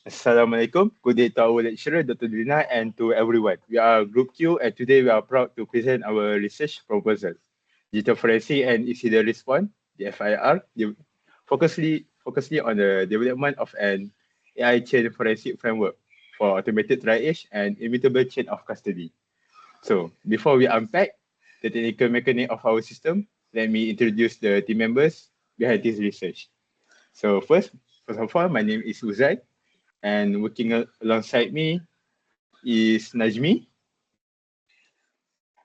Assalamualaikum. Good day to our lecturer, Dr. Dina, and to everyone. We are Group Q, and today we are proud to present our research proposal, Digital Forensic and Incident Response, DFIR, focusedly on the development of an AI chain forensic framework for automated triage and immutable chain of custody. So, before we unpack the technical mechanism of our system, let me introduce the team members behind this research. So, first of all, my name is Uzai, and working alongside me is Najmi,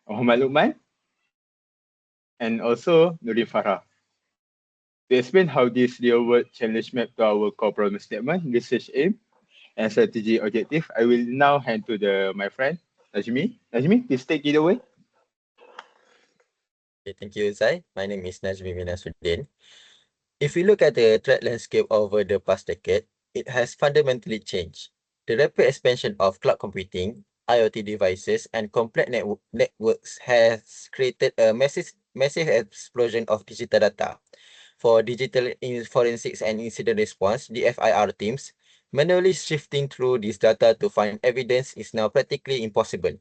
Muhammad Lukman, and also Nurin Farah. To explain how this real-world challenge map to our core problem statement, research aim, and strategy objective, I will now hand to my friend Najmi. Najmi, please take it away. Okay, thank you, Zai. My name is Najmi Minasuddin. If we look at the threat landscape over the past decade, it has fundamentally changed. The rapid expansion of cloud computing, IoT devices, and complex networks has created a massive explosion of digital data. For digital forensics and incident response, DFIR teams, manually sifting through this data to find evidence is now practically impossible.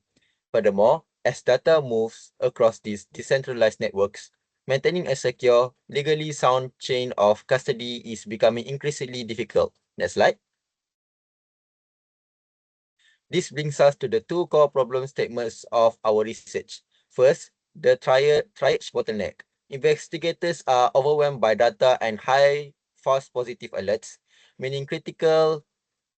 Furthermore, as data moves across these decentralized networks, maintaining a secure, legally sound chain of custody is becoming increasingly difficult. Next slide. This brings us to the two core problem statements of our research. First, the triage bottleneck. Investigators are overwhelmed by data and high false positive alerts, meaning critical,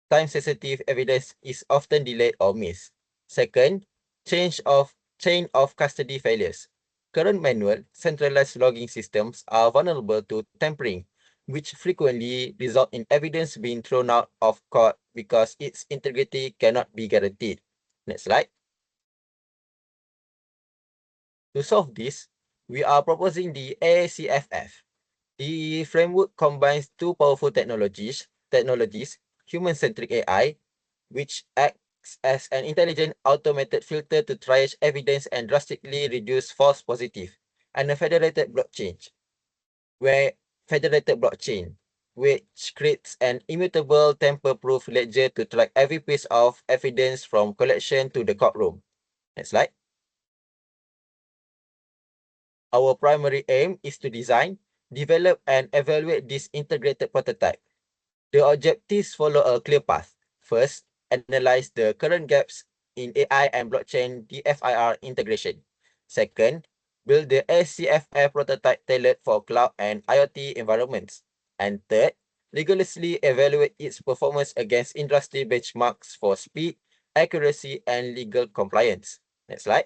time-sensitive evidence is often delayed or missed. Second, chain of custody failures. Current manual centralized logging systems are vulnerable to tampering, which frequently result in evidence being thrown out of court because its integrity cannot be guaranteed. Next slide. To solve this, we are proposing the ACFF. The framework combines two powerful technologies, human-centric AI, which acts as an intelligent automated filter to triage evidence and drastically reduce false positive, and a where federated blockchain, which creates an immutable tamper-proof ledger to track every piece of evidence from collection to the courtroom. Next slide. Our primary aim is to design, develop, and evaluate this integrated prototype. The objectives follow a clear path. First, analyze the current gaps in AI and blockchain DFIR integration. Second, build the SCFI prototype tailored for cloud and IoT environments. And third, rigorously evaluate its performance against industry benchmarks for speed, accuracy, and legal compliance. Next slide.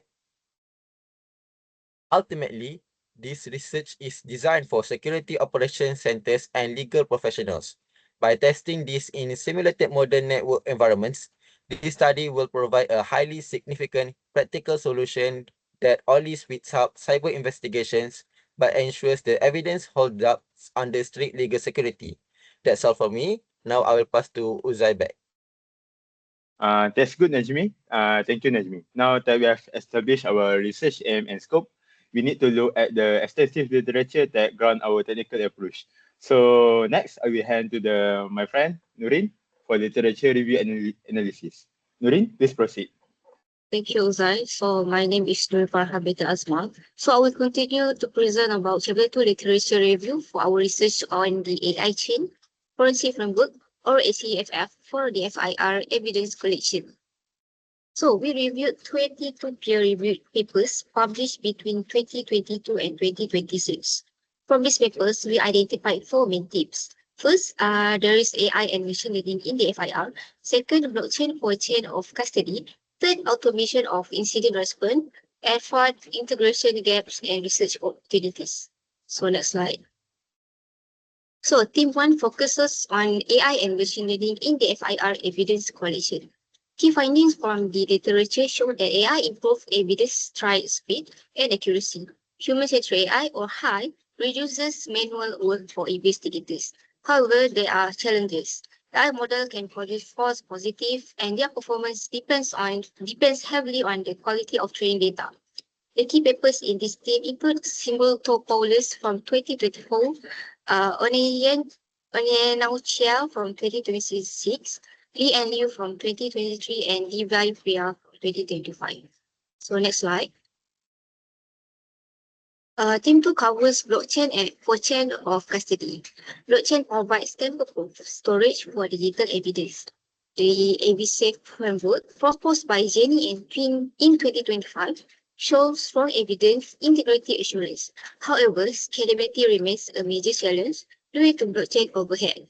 Ultimately, this research is designed for security operations centers and legal professionals. By testing this in simulated modern network environments, this study will provide a highly significant practical solution that only speeds up cyber investigations but ensures the evidence holds up under strict legal security. That's all for me. Now I will pass to Uzai back. That's good, Najmi. Thank you, Najmi. Now that we have established our research aim and scope, we need to look at the extensive literature that ground our technical approach. So next, I will hand to my friend Nurin for literature review and analysis. Nurin, please proceed. Thank you, Uzai. So my name is Nur Farhabita Asma. So I will continue to present about chapter 2 literature review for our research on the AI chain, forensic framework, or ACFF for the FIR evidence collection. So we reviewed 22 peer-reviewed papers published between 2022 and 2026. From these papers, we identified four main tips. First, there is AI and machine learning in the FIR. Second, blockchain for chain of custody. Third, automation of incident response. And fourth, integration gaps and research opportunities. So next slide. So team 1 focuses on AI and machine learning in the FIR evidence collection. Key findings from the literature show that AI improves evidence trial speed and accuracy. Human-centered AI, or HI, reduces manual work for investigators. However, there are challenges. The AI model can produce false positive, and their performance depends heavily on the quality of training data. The key papers in this team include Symbol Topoulos from 2024, Onyenauchia from 2026, Lee and Liu from 2023, and DFIR from 2025. So next slide. Team 2 covers blockchain and for chain of custody. Blockchain provides tamper-proof storage for digital evidence. The ABSAFE framework proposed by Jenny and Twin in 2025 shows strong evidence integrity assurance. However, scalability remains a major challenge due to blockchain overhead.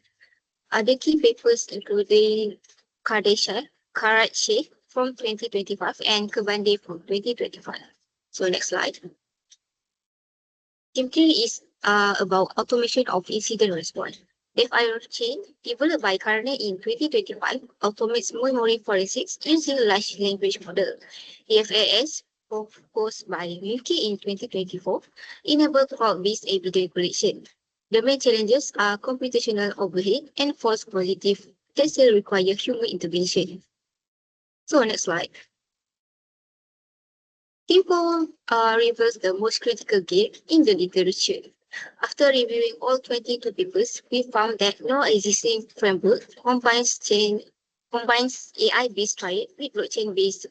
Other key papers including Karache from 2025 and Kebande from 2025. So next slide. Team 3 is about automation of incident response. DFIR chain, developed by Karne in 2025, automates memory forensics using large language model. DFIS, proposed by UK in 2024, enable cloud-based evidence collection. The main challenges are computational overhead and false positive that still require human intervention. So next slide. Team 4 reveals the most critical gap in the literature. After reviewing all 22 papers, we found that no existing framework combines AI-based triad with blockchain-based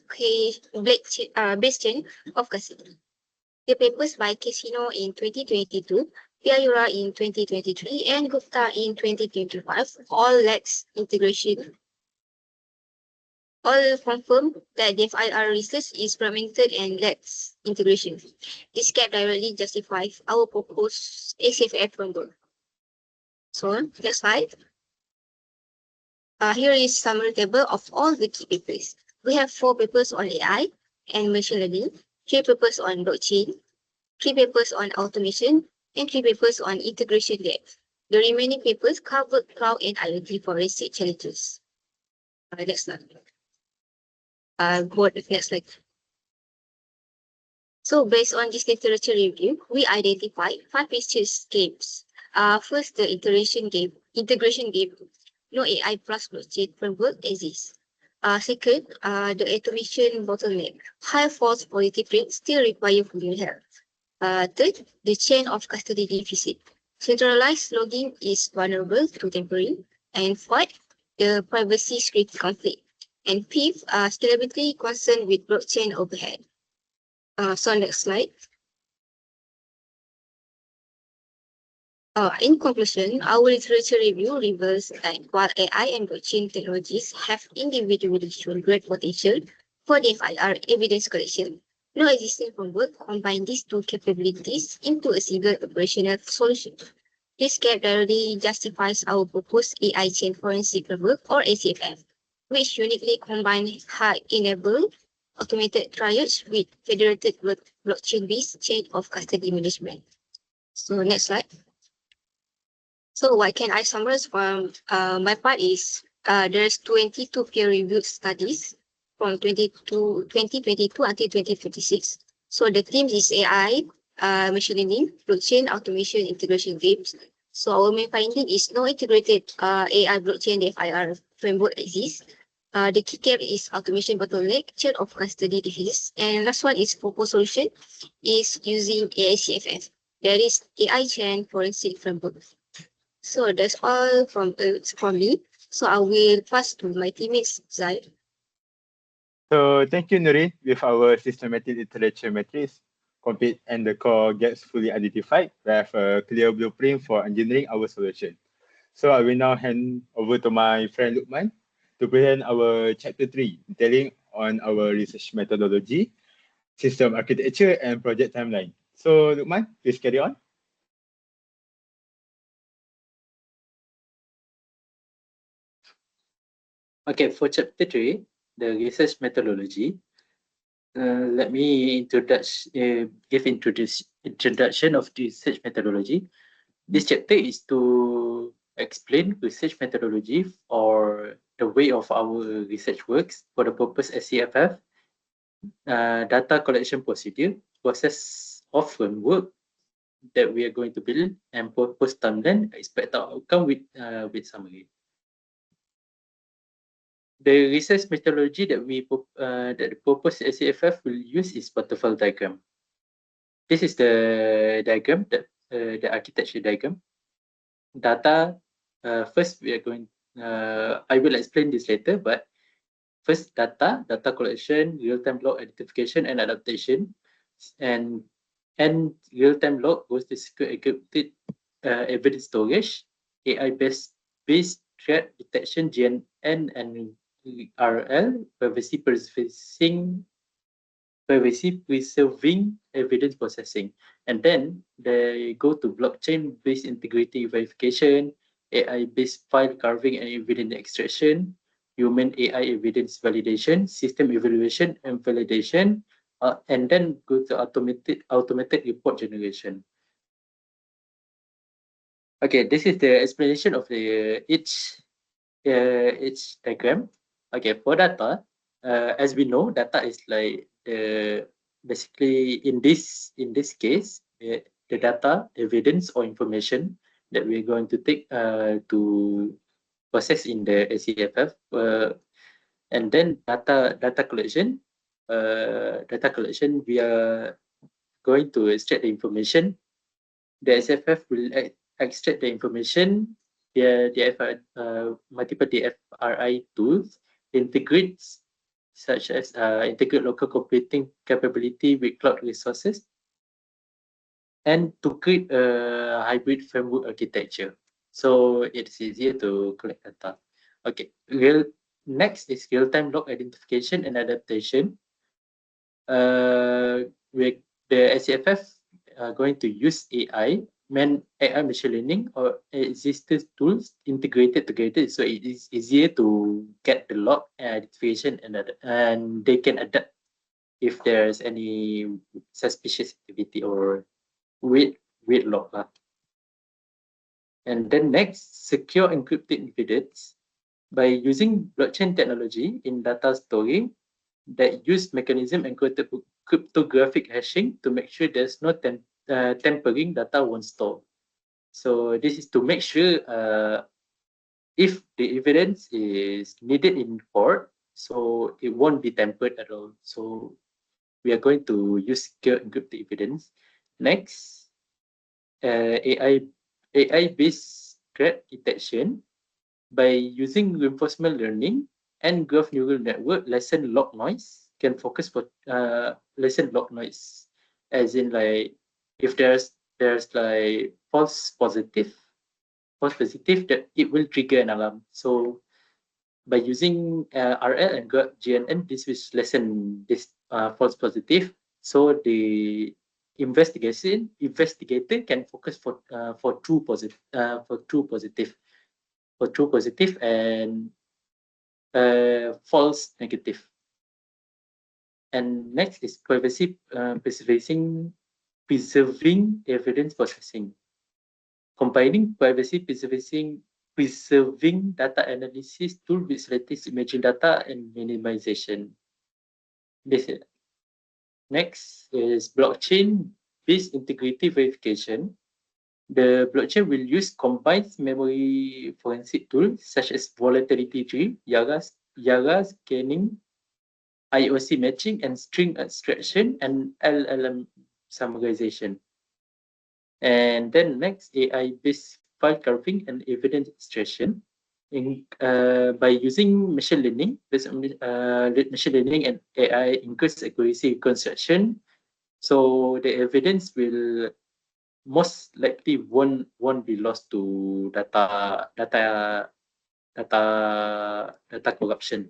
based chain of custody. The papers by Casino in 2022, Piayura in 2023, and Gupta in 2025 all lacks integration. All confirm that DFIR research is fragmented and lacks integration. This gap directly justifies our proposed ACFF framework. So, next slide. Here is summary table of all the key papers. We have 4 papers on AI and machine learning, 3 papers on blockchain, 3 papers on automation, and 3 papers on integration depth. The remaining papers cover cloud and IoT forensic challenges. Next slide. Go to the next slide. So based on this literature review, we identified 5 issues gaps. First, the integration gap. No AI plus blockchain framework exists. Second, the automation bottleneck. High false positive rates still require human help. Third, the chain of custody deficit. Centralized logging is vulnerable to tampering. And fourth, the privacy security conflict. And fifth, scalability concern with blockchain overhead. So next slide. In conclusion, our literature review reveals that while AI and blockchain technologies have individually shown great potential for DFIR evidence collection, no existing framework combine these 2 capabilities into a single operational solution. This gap directly justifies our proposed AI chain forensic framework or ACFF, which uniquely combines high-enabled automated triage with federated blockchain-based chain of custody management. So next slide. So what can I summarize from my part is there's 22 peer-reviewed studies from 2022 until 2026. So the theme is AI, machine learning, blockchain, automation, integration games. So our main finding is no integrated AI blockchain DFIR framework exists. The key gap is automation bottleneck, chain of custody deficits, and last one is proposed solution is using AICFF. There is AI chain forensic framework. So that's all from me. So I will pass to my teammates, Zai. So thank you, Nurin. With our systematic literature matrix complete and the core gaps fully identified, we have a clear blueprint for engineering our solution. So I will now hand over to my friend Lukman to present our chapter 3, detailing on our research methodology, system architecture, and project timeline. So Lukman, please carry on. Okay, for chapter 3, the research methodology, let me give introduction of the research methodology. This chapter is to explain research methodology or the way of our research works for the purpose SCFF, data collection procedure, process of framework that we are going to build, and purpose timeline, expected outcome with summary. The research methodology that the proposed SCFF will use is waterfall diagram. This is the diagram, the architecture diagram. Data, first we are going I will explain this later, but first data collection, real-time log identification and adaptation, and real-time log goes to secure encrypted evidence storage, AI-based threat detection, GNN and RL, privacy preserving evidence processing. And then they go to blockchain-based integrity verification, AI-based file carving and evidence extraction, human AI evidence validation, system evaluation and validation, and then go to automated report generation. Okay, this is the explanation of the each diagram. Okay, for data, as we know, data is like basically in this case, the data, evidence or information that we're going to take to process in the ACFF, and then data collection. We are going to extract the information. The SFF will extract the information. The multiple DFIR tools integrates such as integrate local computing capability with cloud resources, and to create a hybrid framework architecture. So it's easier to collect data. Okay, next is real-time log identification and adaptation. With the SCFF going to use AI machine learning or existing tools integrated together, so it is easier to get the log identification and they can adapt if there's any suspicious activity or weird log. And then next, secure encrypted evidence. By using blockchain technology in data storing that use mechanism and cryptographic hashing to make sure there's no tampering, data won't store. So this is to make sure if the evidence is needed in court, so it won't be tampered at all. So we are going to use secure encrypted evidence. Next, AI-based threat detection. By using reinforcement learning and graph neural network, lessen log noise, can focus for lessen log noise, as in like if there's like false positive that it will trigger an alarm. So by using RL and GNN, this will lessen this false positive. So the investigator can focus for true positive and false negative. And next is privacy preserving evidence processing. Combining privacy preserving data analysis tool with latest imaging data and minimization. Next is blockchain-based integrity verification. The blockchain will use combined memory forensic tools such as volatility tree, YARA scanning, IOC matching, and string extraction, and LLM summarization. And then next, AI-based file carving and evidence extraction. By using machine learning, machine learning and AI increase accuracy reconstruction, so the evidence will most likely won't be lost to data corruption.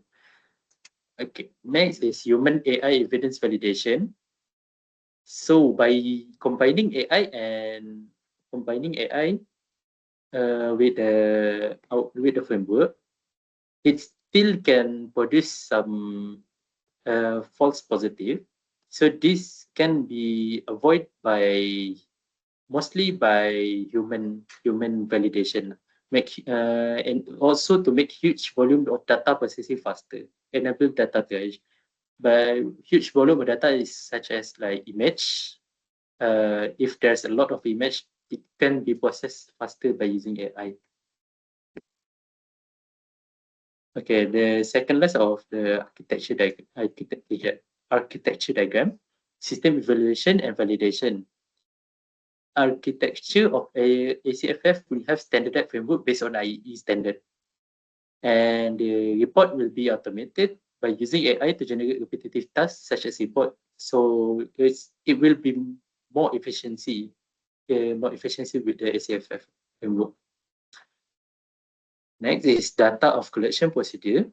Okay, next is human AI evidence validation. So by combining AI with the framework, it still can produce some false positive. So this can be avoided mostly by human validation, and also to make huge volume of data processing faster, enable data triage. But huge volume of data is such as like image. If there's a lot of image, it can be processed faster by using AI. Okay, the second list of the architecture diagram, system evaluation and validation. Architecture of a ACFF will have standardized framework based on IEE standard. And the report will be automated by using AI to generate repetitive tasks such as report. So it will be more efficiency with the ACFF framework. Next is data of collection procedure.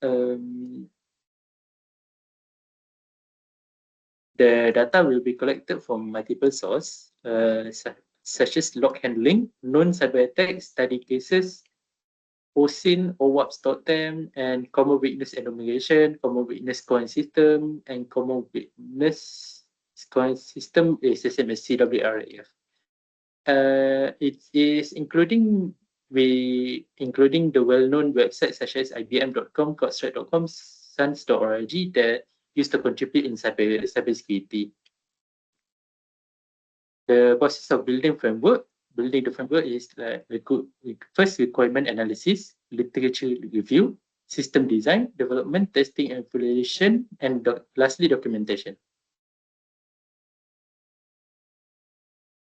The data will be collected from multiple sources, such as log handling, known cyber attacks, study cases, OSIN, OWASP.tem, and common weakness enumeration, common weakness scoring system, and common weakness scoring system is the same as CWRAF. It is including the well-known websites such as IBM.com, CrowdStrike.com, Suns.org that used to contribute in cybersecurity. The process of building the framework is like first requirement analysis, literature review, system design, development, testing, and evaluation, and lastly documentation.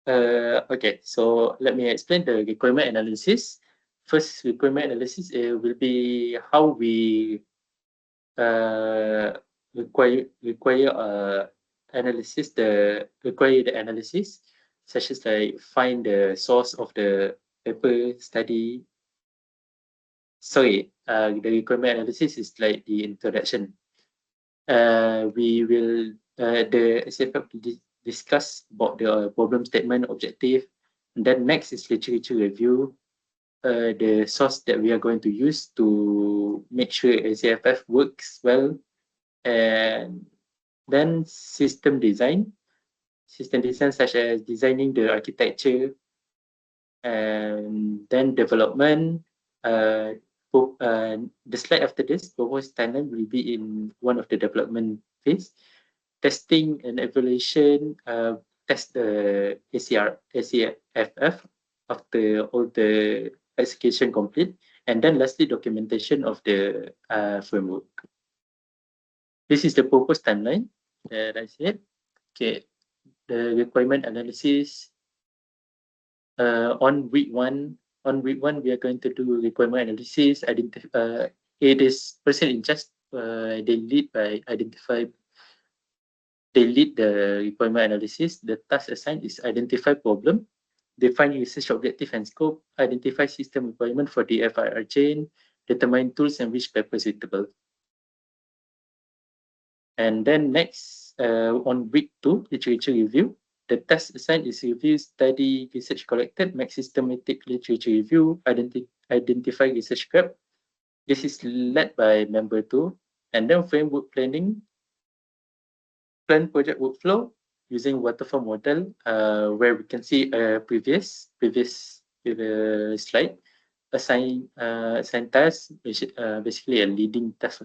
Okay, so let me explain the requirement analysis. First requirement analysis will be how we require the analysis, such as like find the source of the paper study. Sorry, the requirement analysis is like the introduction. We will the SFF discuss about the problem statement, objective, and then next is literature review. The source that we are going to use to make sure ACFF works well, and then system design such as designing the architecture, and then development. The slide after this, proposed timeline, will be in one of the development phase. Testing and evaluation, test the ACFF after all the execution complete, and then lastly documentation of the framework. This is the proposed timeline that I said. Okay, the requirement analysis on week one. On week one, we are going to do requirement analysis. It is person in charge. They lead the requirement analysis. The task assigned is identify problem, define research objective and scope, identify system requirement for the DFIR chain, determine tools and which paper suitable. And then next, on week two, literature review. The task assigned is review, study, research collected, make systematic literature review, identify research gap. This is led by member 2. And then framework planning, plan project workflow using waterfall model, where we can see a previous slide. Assign task, basically a leading task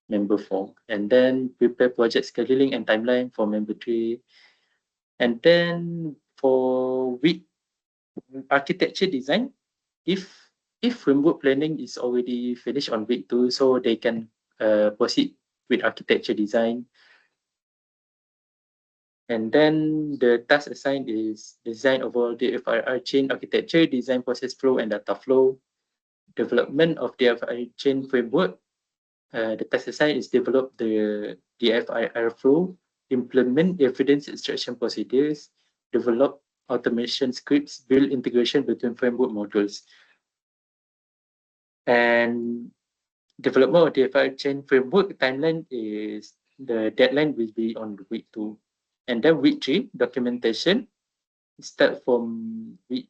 member 4, and then prepare project scheduling and timeline for member 3. And then for week architecture design, if framework planning is already finished on week 2, so they can proceed with architecture design. And then the task assigned is design overall DFIR chain architecture, design process flow and data flow, development of DFIR chain framework. The task assigned is develop the DFIR flow, implement evidence extraction procedures, develop automation scripts, build integration between framework modules. And development of DFIR chain framework timeline is the deadline will be on week 2. And then week 3, documentation. Start from week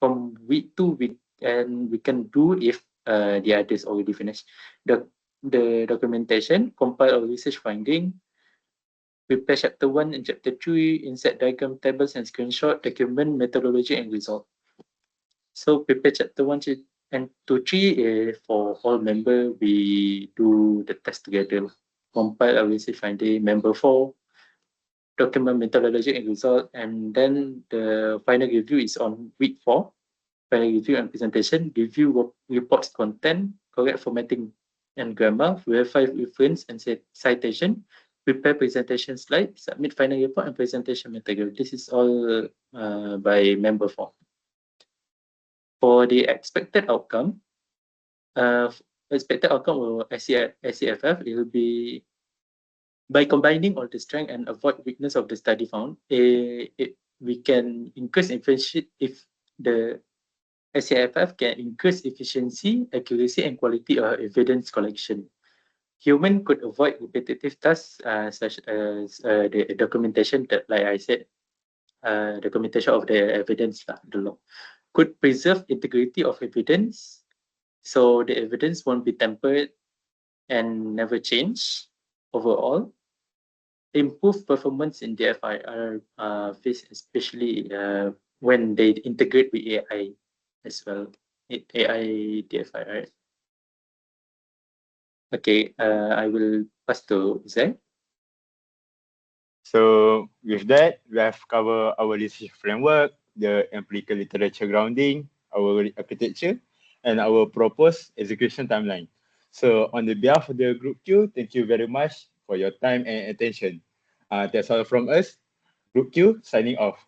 2, we can do if the others already finished. The documentation, compile our research finding, prepare chapter 1 and chapter 3, insert diagram tables and screenshot, document methodology and result. So prepare chapter 1 and 2, 3 for all member, we do the test together. Compile our research finding, member 4, document methodology and result, and then the final review is on week 4. Final review and presentation, review reports content, correct formatting and grammar, verify reference and citation, prepare presentation slide, submit final report and presentation material. This is all by member 4. For the expected outcome, expected outcome of SCFF, it will be by combining all the strength and avoid weakness of the study found, we can increase efficiency if the SCFF can increase efficiency, accuracy, and quality of evidence collection. Human could avoid repetitive tasks such as the documentation that, like I said, documentation of the evidence, the law. Could preserve integrity of evidence, so the evidence won't be tempered and never change overall. Improve performance in DFIR phase, especially when they integrate with AI as well. AI DFIR. Okay, I will pass to Zach. So with that, we have covered our research framework, the empirical literature grounding, our architecture, and our proposed execution timeline. So on the behalf of the Group Q, thank you very much for your time and attention. That's all from us. Group Q signing off.